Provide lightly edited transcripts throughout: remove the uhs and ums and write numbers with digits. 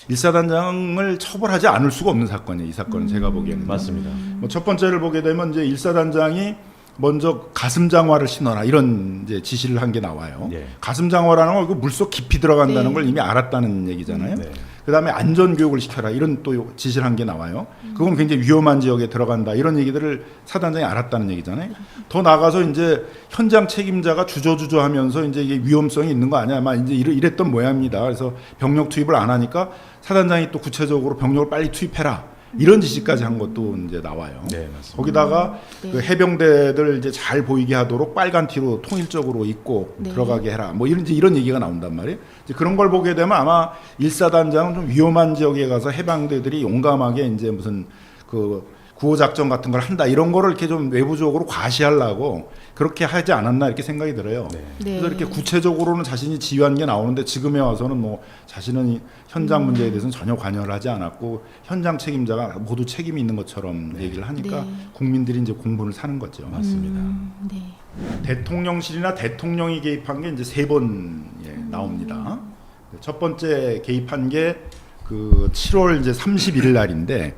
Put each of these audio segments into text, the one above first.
일사단장을 처벌하지 않을 수가 없는 사건이에요. 이 사건은 제가 보기에는. 맞습니다. 뭐 첫 번째를 보게 되면 이제 일사단장이 먼저 가슴장화를 신어라 이런 이제 지시를 한 게 나와요. 예. 가슴장화라는 건 그 물속 깊이 들어간다는 네. 걸 이미 알았다는 얘기잖아요. 네. 그다음에 안전교육을 시켜라 이런 또 지시를 한 게 나와요. 그건 굉장히 위험한 지역에 들어간다 이런 얘기들을 사단장이 알았다는 얘기잖아요. 더 나가서 이제 현장 책임자가 주저주저하면서 이제 이게 위험성이 있는 거 아니야? 아마 이제 이랬던 모양입니다. 그래서 병력 투입을 안 하니까 사단장이 또 구체적으로 병력을 빨리 투입해라. 이런 지시까지 한 것도 이제 나와요. 네, 맞습니다. 거기다가 네. 그 해병대들 이제 잘 보이게 하도록 빨간 티로 통일적으로 입고 네. 들어가게 해라. 뭐 이런 얘기가 나온단 말이에요. 이제 그런 걸 보게 되면 아마 일사단장은 좀 위험한 지역에 가서 해병대들이 용감하게 이제 무슨 그 구호 작전 같은 걸 한다 이런 거를 이렇게 좀 외부적으로 과시하려고 그렇게 하지 않았나 이렇게 생각이 들어요. 네. 네. 그래서 이렇게 구체적으로는 자신이 지휘한 게 나오는데 지금에 와서는 뭐 자신은 이 현장 문제에 대해서는 전혀 관여를 하지 않았고 현장 책임자가 모두 책임이 있는 것처럼 얘기를 하니까 네. 국민들이 이제 공분을 사는 거죠. 맞습니다. 네. 대통령실이나 대통령이 개입한 게 이제 3번 나옵니다. 첫 번째 개입한 게 그 7월 이제 31일 날인데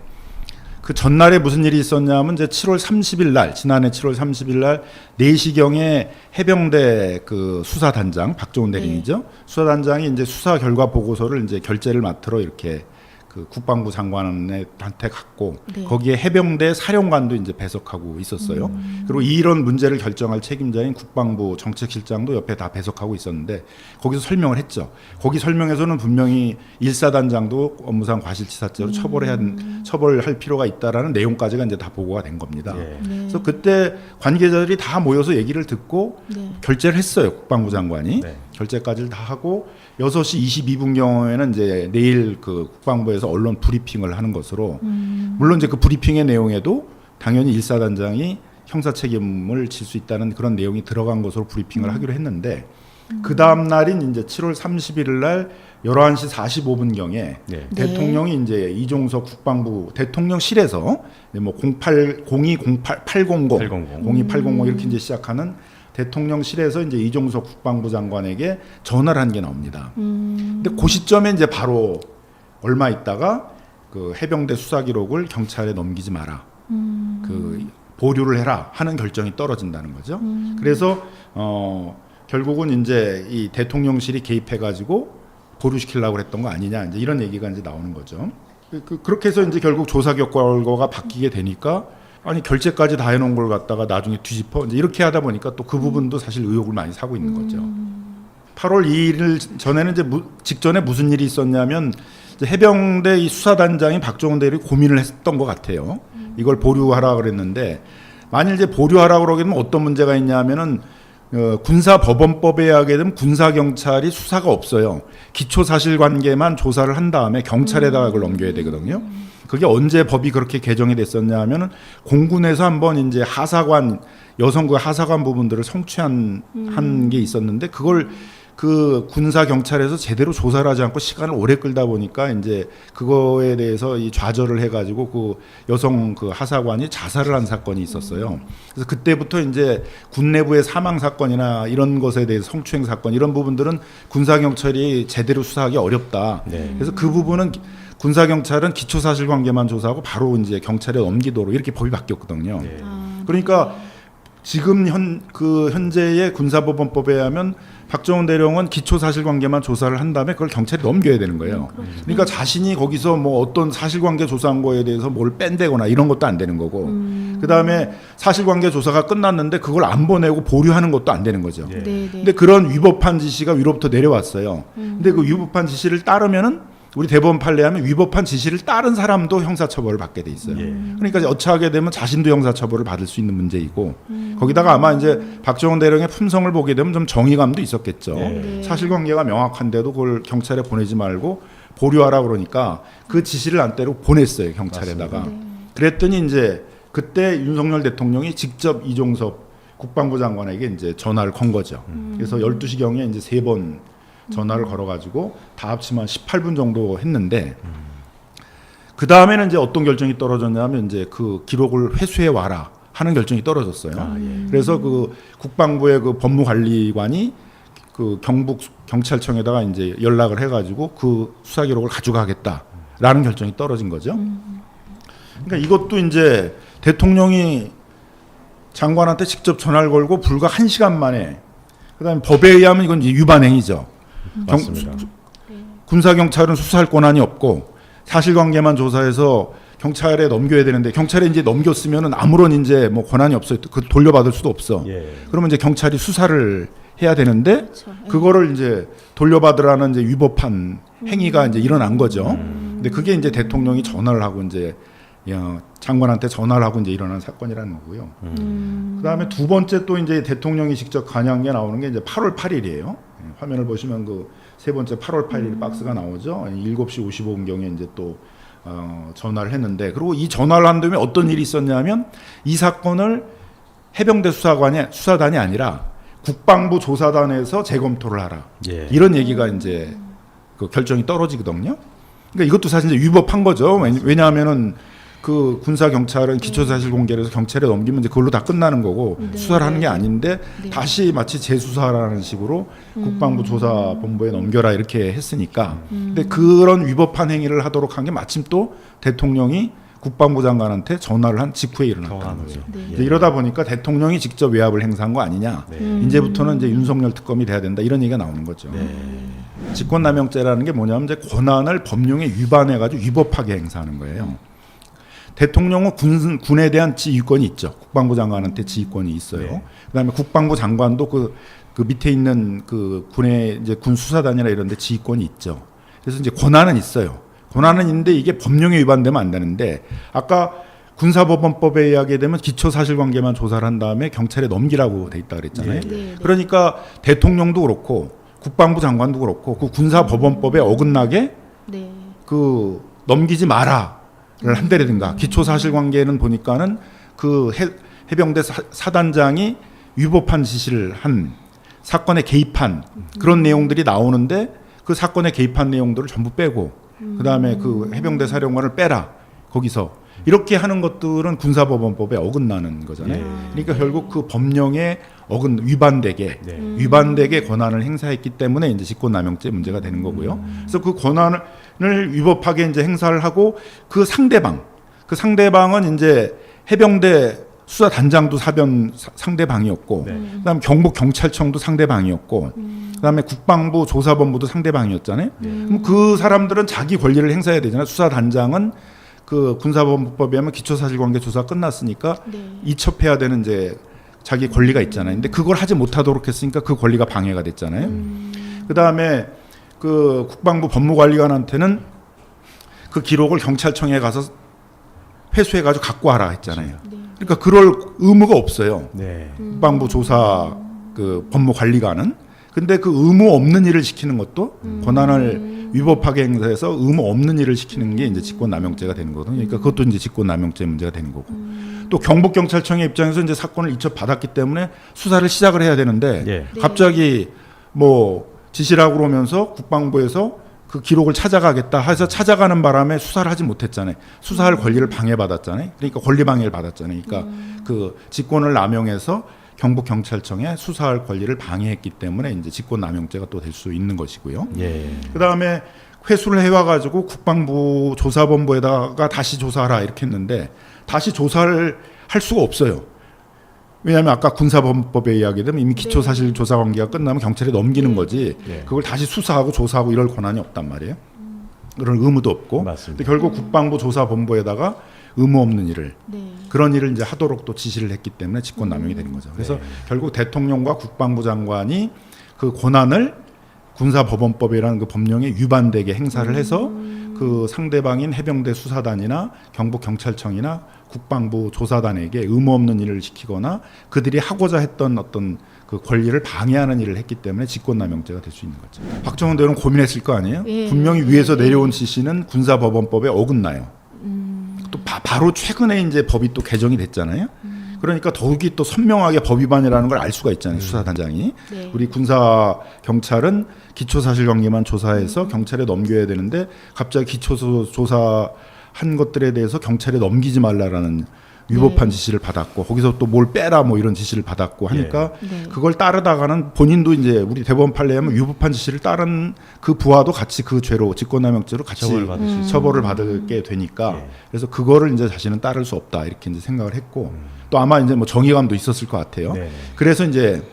그 전날에 무슨 일이 있었냐면 이제 7월 30일 날 지난해 7월 30일 날 4시경에 해병대 그 수사단장 박종훈 대령이죠. 수사단장이 이제 수사 결과 보고서를 이제 결재를 맡으러 이렇게 그 국방부 장관한테 갔고 네. 거기에 해병대 사령관도 이제 배석하고 있었어요. 그리고 이런 문제를 결정할 책임자인 국방부 정책실장도 옆에 다 배석하고 있었는데 거기서 설명을 했죠. 거기 설명에서는 분명히 일사단장도 업무상 과실치사죄로 처벌할 필요가 있다라는 내용까지가 이제 다 보고가 된 겁니다. 예. 네. 그래서 그때 관계자들이 다 모여서 얘기를 듣고 네. 결재를 했어요. 국방부 장관이. 네. 결재까지를 다 하고 6시 22분 경우에는 이제 내일 그 국방부에서 언론 브리핑을 하는 것으로 물론 이제 그 브리핑의 내용에도 당연히 일사단장이 형사 책임을 질 수 있다는 그런 내용이 들어간 것으로 브리핑을 하기로 했는데 그 다음 날인 이제 7월 31일 날 11시 45분 경에 네. 대통령이 이제 이종석 국방부 대통령실에서 뭐 0208 800 02800 이렇게 이제 시작하는 대통령실에서 이제 이종석 국방부 장관에게 전화를 한 게 나옵니다. 근데 그 시점에 이제 바로 얼마 있다가 그 해병대 수사 기록을 경찰에 넘기지 마라. 그 보류를 해라 하는 결정이 떨어진다는 거죠. 그래서 결국은 이제 이 대통령실이 개입해 가지고 보류시키려고 했던 거 아니냐 이제 이런 얘기가 이제 나오는 거죠. 그렇게 해서 이제 결국 조사 결과가 바뀌게 되니까 아니 결재까지 다 해놓은 걸 갖다가 나중에 뒤집어 이제 이렇게 하다 보니까 또 그 부분도 사실 의혹을 많이 사고 있는 거죠. 8월 2일 전에는 이제 직전에 무슨 일이 있었냐면 이제 해병대 이 수사단장이 박종훈 대령이 고민을 했던 것 같아요. 이걸 보류하라 그랬는데 만일 이제 보류하라 그러면 어떤 문제가 있냐면은 군사법원법에 의하게 되면 군사경찰이 수사가 없어요. 기초사실관계만 조사를 한 다음에 경찰에다가 그걸 넘겨야 되거든요. 그게 언제 법이 그렇게 개정이 됐었냐 하면은 공군에서 한번 이제 하사관 여성부 하사관 부분들을 성추한 한 게 있었는데 그걸 그 군사 경찰에서 제대로 조사를 하지 않고 시간을 오래 끌다 보니까 이제 그거에 대해서 이 좌절을 해가지고 그 여성 그 하사관이 자살을 한 사건이 있었어요. 그래서 그때부터 이제 군 내부의 사망 사건이나 이런 것에 대해서 성추행 사건 이런 부분들은 군사 경찰이 제대로 수사하기 어렵다. 네. 그래서 그 부분은 군사 경찰은 기초 사실관계만 조사하고 바로 이제 경찰에 넘기도록 이렇게 법이 바뀌었거든요. 네. 그러니까 지금 현재의 군사법원법에 의하면 박정훈 대령은 기초 사실관계만 조사를 한 다음에 그걸 경찰에 넘겨야 되는 거예요. 그러니까 자신이 거기서 뭐 어떤 사실관계 조사한 거에 대해서 뭘 뺀대거나 이런 것도 안 되는 거고, 그 다음에 사실관계 조사가 끝났는데 그걸 안 보내고 보류하는 것도 안 되는 거죠. 네. 네. 근데 그런 위법한 지시가 위로부터 내려왔어요. 근데 그 위법한 지시를 따르면은 우리 대법원 판례하면 위법한 지시를 따른 사람도 형사처벌을 받게 돼 있어요. 예. 그러니까 어찌하게 되면 자신도 형사처벌을 받을 수 있는 문제이고 거기다가 아마 이제 박정훈 대령의 품성을 보게 되면 좀 정의감도 있었겠죠. 네. 사실관계가 명확한데도 그걸 경찰에 보내지 말고 보류하라 그러니까 그 지시를 안 때리고 보냈어요 경찰에다가. 그랬더니 이제 그때 윤석열 대통령이 직접 이종섭 국방부 장관에게 이제 전화를 건 거죠. 그래서 12시경에 이제 3번 전화를 걸어가지고 다 합치면 18분 정도 했는데 그 다음에는 이제 어떤 결정이 떨어졌냐면 이제 그 기록을 회수해 와라 하는 결정이 떨어졌어요. 그래서 그 국방부의 그 법무관리관이 그 경북 경찰청에다가 이제 연락을 해가지고 그 수사 기록을 가져가겠다라는 결정이 떨어진 거죠. 그러니까 이것도 이제 대통령이 장관한테 직접 전화를 걸고 불과 1시간 만에, 그다음에 법에 의하면 이건 이제 위반행위죠. 맞습니다. 군사 경찰은 수사할 권한이 없고 사실관계만 조사해서 경찰에 넘겨야 되는데 경찰에 이제 넘겼으면은 아무런 이제 뭐 권한이 없어요. 그 돌려받을 수도 없어. 예. 그러면 이제 경찰이 수사를 해야 되는데 그렇죠. 그거를 이제 돌려받으라는 이제 위법한 행위가 이제 일어난 거죠. 근데 그게 이제 대통령이 전화를 하고 이제 장관한테 전화를 하고 이제 일어난 사건이라는 거고요. 그다음에 두 번째 또 이제 대통령이 직접 관여한 게 나오는 게 이제 8월 8일이에요. 화면을 보시면 그 세 번째 8월 8일 박스가 나오죠. 7시 55분경에 이제 또 전화를 했는데, 그리고 이 전화를 한 다음에 어떤 일이 있었냐면 이 사건을 해병대 수사단이 아니라 국방부 조사단에서 재검토를 하라. 예. 이런 얘기가 이제 그 결정이 떨어지거든요. 그러니까 이것도 사실 이제 위법한 거죠. 왜냐하면은 그 군사 경찰은 기초사실 공개를 해서 경찰에 넘기면 이제 그걸로 다 끝나는 거고 수사를 하는 게 아닌데 다시 마치 재수사라는 식으로 국방부 조사본부에 넘겨라 이렇게 했으니까. 근데 그런 위법한 행위를 하도록 한 게 마침 또 대통령이 국방부 장관한테 전화를 한 직후에 일어났다는 거죠. 이제 이러다 보니까 대통령이 직접 외압을 행사한 거 아니냐. 이제부터는 이제 윤석열 특검이 돼야 된다 이런 얘기가 나오는 거죠. 직권남용죄라는 게 뭐냐면 이제 권한을 법령에 위반해가지고 위법하게 행사하는 거예요. 대통령은 군에 대한 지휘권이 있죠. 국방부 장관한테 지휘권이 있어요. 그다음에 국방부 장관도 그 밑에 있는 그 군의 이제 군 수사단이나 이런 데 지휘권이 있죠. 그래서 이제 권한은 있어요. 권한은 있는데 이게 법령에 위반되면 안 되는데, 아까 군사법원법에 의하게 되면 기초사실관계만 조사를 한 다음에 경찰에 넘기라고 돼 있다 그랬잖아요. 그러니까 대통령도 그렇고 국방부 장관도 그렇고 그 군사법원법에 어긋나게 그 넘기지 마라. 를 한다든가. 기초사실관계는 보니까는 그 해병대 사단장이 위법한 지시를 한, 사건에 개입한 그런 내용들이 나오는데 그 사건에 개입한 내용들을 전부 빼고 그다음에 그 해병대 사령관을 빼라 거기서, 이렇게 하는 것들은 군사법원법에 어긋나는 거잖아요. 그러니까 결국 그 법령에 위반되게 권한을 행사했기 때문에 이제 직권남용죄 문제가 되는 거고요. 그래서 그 권한을 위법하게 이제 행사를 하고 그 상대방은 이제 해병대 수사단장도 상대방이었고, 그다음에 경북 경찰청도 상대방이었고, 그다음에 국방부 조사본부도 상대방이었잖아요. 그럼 그 사람들은 자기 권리를 행사해야 되잖아요. 수사단장은 그 군사법원법에 하면 기초사실관계 조사 끝났으니까 이첩해야 되는 이제 자기 권리가 있잖아요. 근데 그걸 하지 못하도록 했으니까 그 권리가 방해가 됐잖아요. 그다음에 그 국방부 법무관리관한테는 그 기록을 경찰청에 가서 회수해가지고 갖고 와라 했잖아요. 그러니까 그럴 의무가 없어요. 국방부 조사 그 법무관리관은. 근데 그 의무 없는 일을 시키는 것도 권한을 위법하게 행사해서 의무 없는 일을 시키는 게 이제 직권남용죄가 되는 거거든요. 그러니까 그것도 이제 직권남용죄 문제가 되는 거고. 또 경북경찰청의 입장에서 이제 사건을 이첩받았기 때문에 수사를 시작을 해야 되는데 갑자기 뭐 지시를 하고 그러면서 국방부에서 그 기록을 찾아가겠다 해서 찾아가는 바람에 수사를 하지 못했잖아요. 수사할 권리를 방해받았잖아요. 그러니까 권리 방해를 받았잖아요. 그러니까 그 직권을 남용해서 경북경찰청에 수사할 권리를 방해했기 때문에 이제 직권남용죄가 또 될 수 있는 것이고요. 그다음에 회수를 해와가지고 국방부 조사본부에다가 다시 조사하라 이렇게 했는데 다시 조사를 할 수가 없어요. 왜냐하면 아까 군사법원법에 의하게 되면 이미 기초사실 조사 관계가 끝나면 경찰에 넘기는 거지 그걸 다시 수사하고 조사하고 이럴 권한이 없단 말이에요. 그런 의무도 없고. 근데 결국 국방부 조사본부에다가 의무 없는 일을 그런 일을 이제 하도록 또 지시를 했기 때문에 직권남용이 되는 거죠. 그래서 결국 대통령과 국방부 장관이 그 권한을 군사법원법이라는 그 법령에 위반되게 행사를 해서 그 상대방인 해병대 수사단이나 경북경찰청이나 국방부 조사단에게 의무 없는 일을 시키거나 그들이 하고자 했던 어떤 그 권리를 방해하는 일을 했기 때문에 직권남용죄가 될 수 있는 거죠. 박정훈 대원은 고민했을 거 아니에요? 분명히 위에서 내려온 지시는 군사법원법에 어긋나요. 또 바로 최근에 이제 법이 또 개정이 됐잖아요. 그러니까 더욱이 또 선명하게 법 위반이라는 걸 알 수가 있잖아요. 수사단장이. 우리 군사 경찰은 기초사실관계만 조사해서 경찰에 넘겨야 되는데 갑자기 기초조사한 것들에 대해서 경찰에 넘기지 말라라는 위법한 지시를 받았고 거기서 또 뭘 빼라 뭐 이런 지시를 받았고 하니까 네. 그걸 따르다가는 본인도 이제 우리 대법원 판례하면 위법한 지시를 따른 그 부하도 같이 그 죄로 직권남용죄로 같이 처벌을 받게 되니까 그래서 그거를 이제 자신은 따를 수 없다 이렇게 이제 생각을 했고 또 아마 이제 뭐 정의감도 있었을 것 같아요. 그래서 이제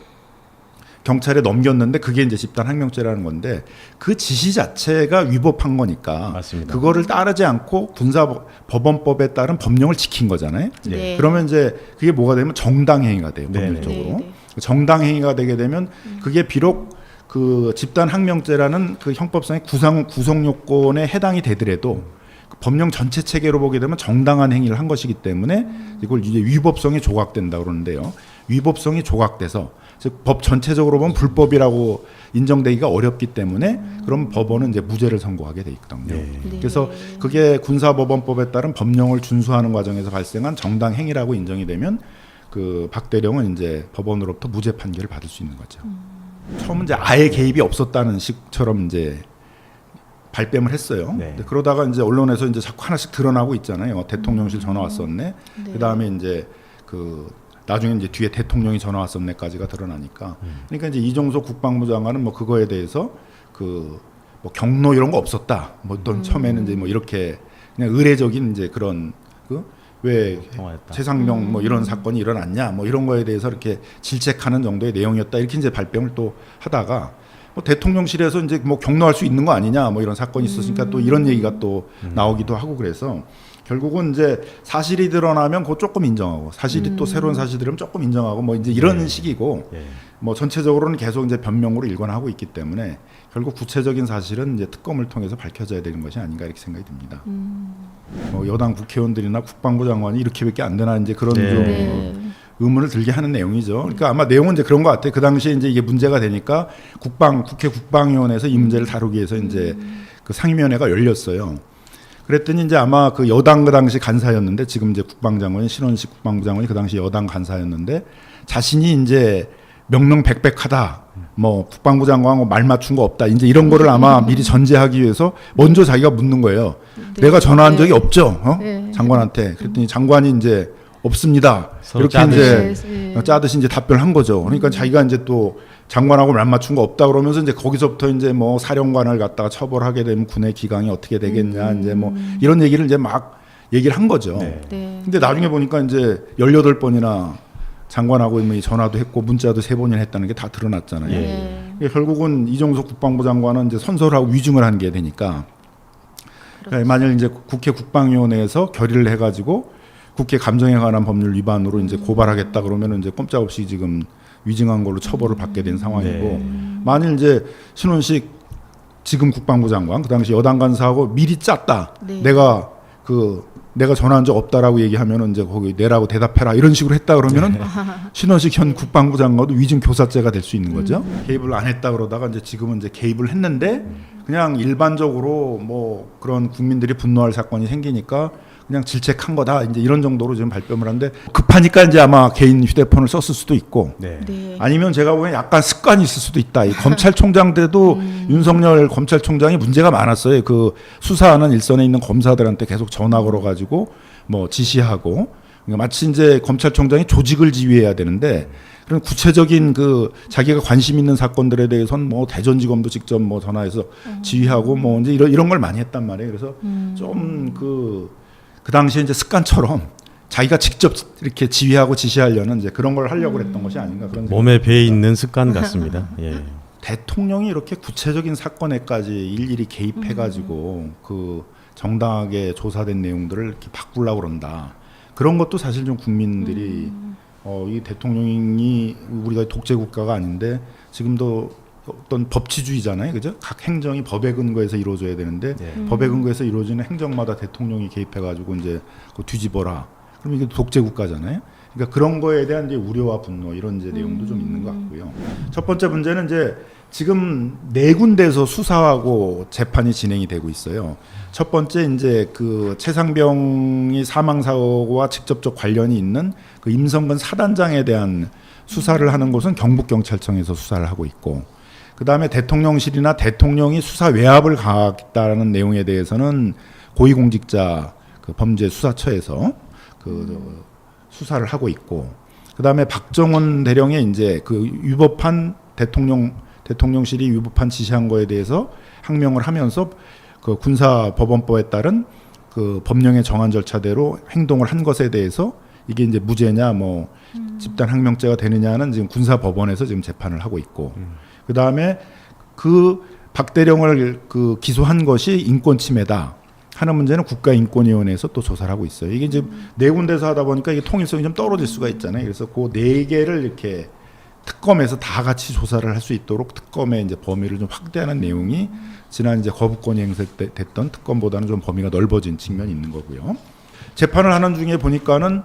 경찰에 넘겼는데 그게 이제 집단 항명죄라는 건데 그 지시 자체가 위법한 거니까 맞습니다. 그거를 따르지 않고 군사법원법에 따른 법령을 지킨 거잖아요. 네. 그러면 이제 그게 뭐가 되면 정당행위가 돼요. 네. 법률적으로. 네. 정당행위가 되게 되면 그게 비록 그 집단 항명죄라는 그 형법상의 구성 요건에 해당이 되더라도 법령 전체 체계로 보게 되면 정당한 행위를 한 것이기 때문에 이걸 이제 위법성이 조각된다 그러는데요. 위법성이 조각돼서 즉 법 전체적으로 보면 불법이라고 인정되기가 어렵기 때문에 그럼 법원은 이제 무죄를 선고하게 돼 있거든요. 그래서 그게 군사법원법에 따른 법령을 준수하는 과정에서 발생한 정당 행위라고 인정이 되면 그 박 대령은 이제 법원으로부터 무죄 판결을 받을 수 있는 거죠. 처음은 이제 아예 개입이 없었다는 식처럼 이제 발뺌을 했어요. 그러다가 이제 언론에서 이제 자꾸 하나씩 드러나고 있잖아요. 대통령실 전화 왔었네. 그다음에 이제 그 나중에 이제 뒤에 대통령이 전화 왔었네까지가 드러나니까. 그러니까 이제 이종석 국방부 장관은 뭐 그거에 대해서 그 뭐 경로 이런 거 없었다. 뭐 어떤 처음에는 이제 뭐 이렇게 그냥 의례적인 이제 그런 그 왜 최상병 뭐 이런 사건이 일어났냐 뭐 이런 거에 대해서 이렇게 질책하는 정도의 내용이었다 이렇게 이제 발뺌을 또 하다가 뭐 대통령실에서 이제 뭐 경로할 수 있는 거 아니냐 뭐 이런 사건이 있었으니까 또 이런 얘기가 또 나오기도 하고 그래서 결국은 이제 사실이 드러나면 그거 조금 인정하고 사실이 또 새로운 사실이 들으면 조금 인정하고 뭐 이제 이런 식이고 뭐 전체적으로는 계속 이제 변명으로 일관하고 있기 때문에 결국 구체적인 사실은 이제 특검을 통해서 밝혀져야 되는 것이 아닌가 이렇게 생각이 듭니다. 뭐 여당 국회의원들이나 국방부 장관이 이렇게밖에 안 되나 이제 그런 좀 의문을 들게 하는 내용이죠. 그러니까 아마 내용은 이제 그런 것 같아요. 그 당시에 이제 이게 문제가 되니까 국회 국방위원회에서 이 문제를 다루기 위해서 이제 그 상임위원회가 열렸어요. 그랬더니 이제 아마 그 여당 그 당시 간사였는데 지금 이제 국방장관이 신원식 국방부 장관이 그 당시 여당 간사였는데 자신이 이제 명명백백하다. 뭐 국방부 장관하고 말 맞춘 거 없다. 이제 이런 거를 아마 미리 전제하기 위해서 먼저 자기가 묻는 거예요. 내가 전화한 적이 없죠. 장관한테. 그랬더니 장관이 이제 없습니다. 이렇게 이제 짜듯이 이제 답변한 거죠. 그러니까 자기가 이제 또 장관하고 말 맞춘 거 없다 그러면서 이제 거기서부터 이제 뭐 사령관을 갖다가 처벌하게 되면 군의 기강이 어떻게 되겠냐 이제 뭐 이런 얘기를 이제 막 얘기를 한 거죠. 근데 나중에 보니까 이제 18번이나 장관하고 전화도 했고 문자도 3번이나 했다는 게 다 드러났잖아요. 결국은 이종석 국방부 장관은 이제 선서하고 위증을 한 게 되니까 그러니까 만약 이제 국회 국방위원회에서 결의를 해가지고 국회 감정에 관한 법률 위반으로 이제 고발하겠다 그러면은 이제 꼼짝없이 지금 위증한 걸로 처벌을 받게 된 상황이고 만일 이제 신원식 지금 국방부 장관 그 당시 여당 간사하고 미리 짰다. 내가 전화한 적 없다라고 얘기하면은 이제 거기 내라고 대답해라 이런 식으로 했다 그러면은 신원식 현 국방부 장관도 위증 교사죄가 될 수 있는 거죠. 개입을 안 했다 그러다가 이제 지금은 이제 개입을 했는데 그냥 일반적으로 뭐 그런 국민들이 분노할 사건이 생기니까 그냥 질책한 거다 이제 이런 정도로 지금 발뺌을 하는데 급하니까 이제 아마 개인 휴대폰을 썼을 수도 있고 아니면 제가 보기엔 약간 습관이 있을 수도 있다. 이 검찰총장 때도 윤석열 검찰총장이 문제가 많았어요. 그 수사하는 일선에 있는 검사들한테 계속 전화 걸어가지고 뭐 지시하고 그러니까 마치 이제 검찰총장이 조직을 지휘해야 되는데 그런 구체적인 그 자기가 관심 있는 사건들에 대해서는 뭐 대전지검도 직접 뭐 전화해서 지휘하고 뭐 이제 이런 걸 많이 했단 말이에요. 그래서 좀 그 당시에 이제 습관처럼 자기가 직접 이렇게 지휘하고 지시하려는 이제 그런 걸 하려고 했던 것이 아닌가 그런 몸에 배어 있는 습관 같습니다. 대통령이 이렇게 구체적인 사건에까지 일일이 개입해가지고 그 정당하게 조사된 내용들을 이렇게 바꾸려고 그런다. 그런 것도 사실 좀 국민들이 이 대통령이 우리가 독재 국가가 아닌데 지금도 어떤 법치주의잖아요, 그죠? 각 행정이 법에 근거해서 이루어져야 되는데 법에 근거해서 이루어지는 행정마다 대통령이 개입해가지고 이제 뒤집어라. 그럼 이게 독재 국가잖아요. 그러니까 그런 거에 대한 이제 우려와 분노 이런 이제 내용도 좀 있는 것 같고요. 첫 번째 문제는 이제 지금 4군데에서 수사하고 재판이 진행이 되고 있어요. 첫 번째 이제 그 최상병이 사망 사고와 직접적 관련이 있는 그 임성근 사단장에 대한 수사를 하는 곳은 경북경찰청에서 수사를 하고 있고, 그 다음에 대통령실이나 대통령이 수사 외압을 가하겠다는 내용에 대해서는 고위공직자 그 범죄 수사처에서 그 수사를 하고 있고, 그다음에 박정원 대령의 이제 그 위법한 대통령실이 위법한 지시한 거에 대해서 항명을 하면서 그 군사법원법에 따른 그 법령의 정한 절차대로 행동을 한 것에 대해서 이게 이제 무죄냐 뭐 집단 항명죄가 되느냐는 지금 군사법원에서 지금 재판을 하고 있고, 그다음에 그 박 대령을 그 기소한 것이 인권 침해다 하는 문제는 국가인권위원회에서 또 조사를 하고 있어요. 이게 이제 네 군데서 하다 보니까 이게 통일성이 좀 떨어질 수가 있잖아요. 그래서 그 네 개를 이렇게 특검에서 다 같이 조사를 할 수 있도록 특검의 이제 범위를 좀 확대하는 내용이 지난 이제 거부권이 행사됐던 특검보다는 좀 범위가 넓어진 측면이 있는 거고요. 재판을 하는 중에 보니까는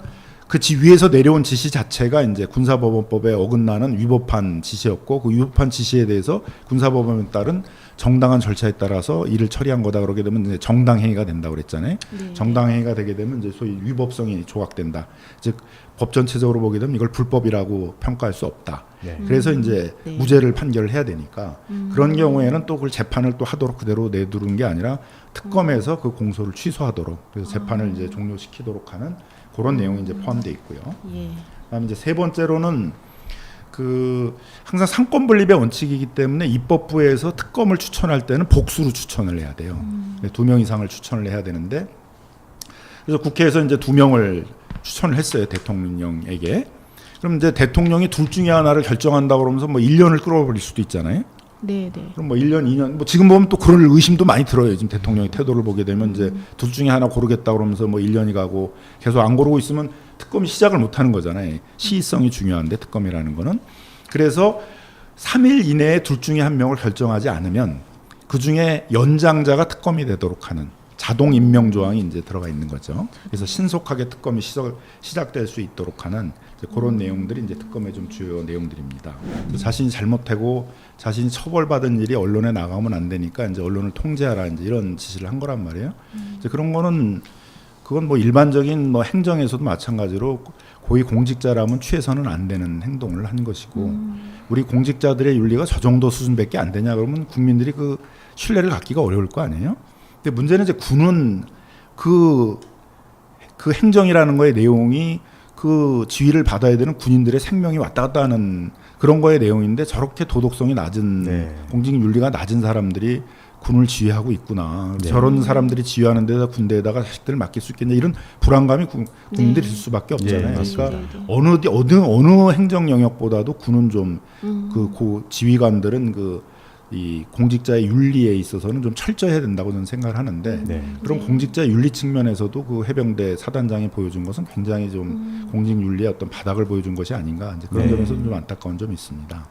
그 위에서 내려온 지시 자체가 이제 군사법원법에 어긋나는 위법한 지시였고, 그 위법한 지시에 대해서 군사법원에 따른 정당한 절차에 따라서 일을 처리한 거다. 그러게 되면 이제 정당행위가 된다고 그랬잖아요. 네. 정당행위가 되게 되면 이제 소위 위법성이 조각된다. 즉 법 전체적으로 보게 되면 이걸 불법이라고 평가할 수 없다. 네. 그래서 이제 네. 무죄를 판결을 해야 되니까 그런 경우에는 또 그걸 재판을 또 하도록 그대로 내두는 게 아니라 특검에서 그 공소를 취소하도록, 그래서 재판을 이제 종료시키도록 하는 그런 내용이 이제 포함되어 있고요. 예. 그다음에 이제 세 번째로는 그 항상 상권 분립의 원칙이기 때문에 입법부에서 특검을 추천할 때는 복수로 추천을 해야 돼요. 2명 이상을 추천을 해야 되는데, 그래서 국회에서 이제 2명을 추천을 했어요, 대통령에게. 그럼 이제 대통령이 둘 중에 하나를 결정한다고 그러면서 뭐 1년을 끌어버릴 수도 있잖아요. 네, 네. 그럼 뭐 1년, 2년, 뭐 지금 보면 또 그런 의심도 많이 들어요. 지금 대통령의 태도를 보게 되면 이제 둘 중에 하나 고르겠다 그러면서 뭐 1년이 가고 계속 안 고르고 있으면 특검이 시작을 못 하는 거잖아요. 시의성이 중요한데 특검이라는 거는. 그래서 3일 이내에 둘 중에 한 명을 결정하지 않으면 그 중에 연장자가 특검이 되도록 하는 자동 임명 조항이 이제 들어가 있는 거죠. 그래서 신속하게 특검이 시작될 수 있도록 하는 이제 그런 내용들이 이제 특검의 좀 주요 내용들입니다. 자신이 잘못하고 자신이 처벌받은 일이 언론에 나가면 안 되니까 이제 언론을 통제하라 이제 이런 지시를 한 거란 말이에요. 이제 그런 거는 그건 뭐 일반적인 뭐 행정에서도 마찬가지로 고위 공직자라면 취해서는 안 되는 행동을 한 것이고, 우리 공직자들의 윤리가 저 정도 수준밖에 안 되냐 그러면 국민들이 그 신뢰를 갖기가 어려울 거 아니에요. 근데 문제는 이제 군은 그 행정이라는 거의 내용이 그 지휘를 받아야 되는 군인들의 생명이 왔다 갔다 하는 그런 거의 내용인데, 저렇게 도덕성이 낮은 네. 공직 윤리가 낮은 사람들이 군을 지휘하고 있구나. 네. 저런 사람들이 지휘하는 데다 군대에다가 자식들을 맡길 수 있겠냐, 이런 불안감이 국민들이 들 수밖에 없잖아요. 네, 그러니까 네. 어느 행정 영역보다도 군은 좀 그 지휘관들은 이 공직자의 윤리에 있어서는 좀 철저해야 된다고 저는 생각을 하는데, 네. 그런 공직자 윤리 측면에서도 그 해병대 사단장이 보여준 것은 굉장히 좀 공직 윤리의 어떤 바닥을 보여준 것이 아닌가, 이제 그런 네. 점에서는 좀 안타까운 점이 있습니다.